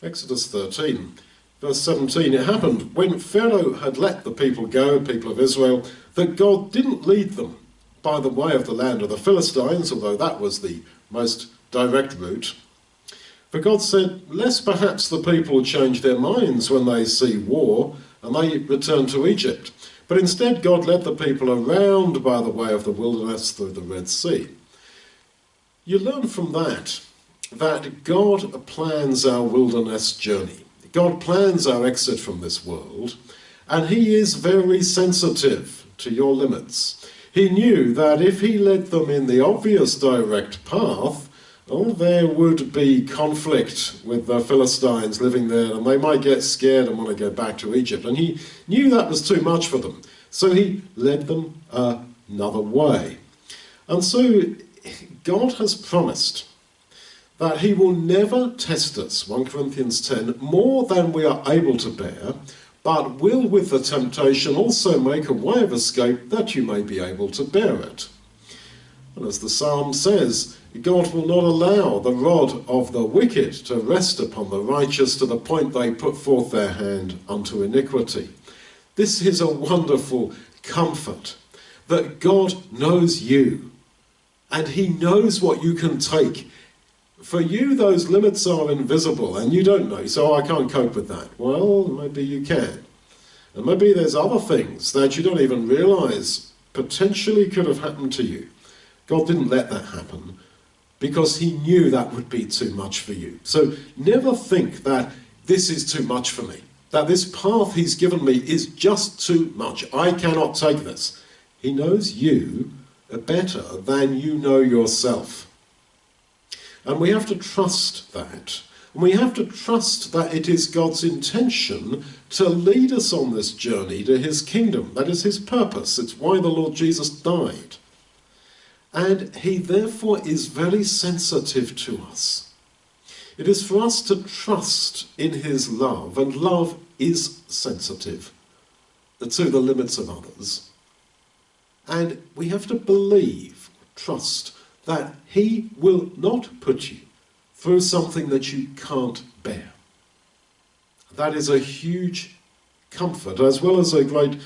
Exodus 13, verse 17, it happened when Pharaoh had let the people go, people of Israel, that God didn't lead them by the way of the land of the Philistines, although that was the most direct route. For God said, lest perhaps the people change their minds when they see war and they return to Egypt. But instead God led the people around by the way of the wilderness through the Red Sea. You learn from that God plans our wilderness journey. God plans our exit from this world, and he is very sensitive to your limits. He knew that if he led them in the obvious direct path, there would be conflict with the Philistines living there, and they might get scared and want to go back to Egypt. And he knew that was too much for them, so he led them another way. And so God has promised that he will never test us, 1 Corinthians 10, more than we are able to bear, but will with the temptation also make a way of escape that you may be able to bear it. And as the psalm says, God will not allow the rod of the wicked to rest upon the righteous to the point they put forth their hand unto iniquity. This is a wonderful comfort that God knows you and he knows what you can take. For you, those limits are invisible and you don't know. So I can't cope with that. Well, maybe you can. And maybe there's other things that you don't even realize potentially could have happened to you. God didn't let that happen because he knew that would be too much for you. So never think that this is too much for me, that this path he's given me is just too much. I cannot take this. He knows you better than you know yourself. And we have to trust that. And we have to trust that it is God's intention to lead us on this journey to his kingdom. That is his purpose. It's why the Lord Jesus died. And he therefore is very sensitive to us. It is for us to trust in his love, and love is sensitive to the limits of others. And we have to believe, trust, that he will not put you through something that you can't bear. That is a huge comfort, as well as a great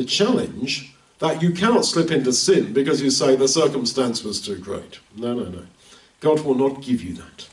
challenge, that you cannot slip into sin because you say the circumstance was too great. No, no, no. God will not give you that.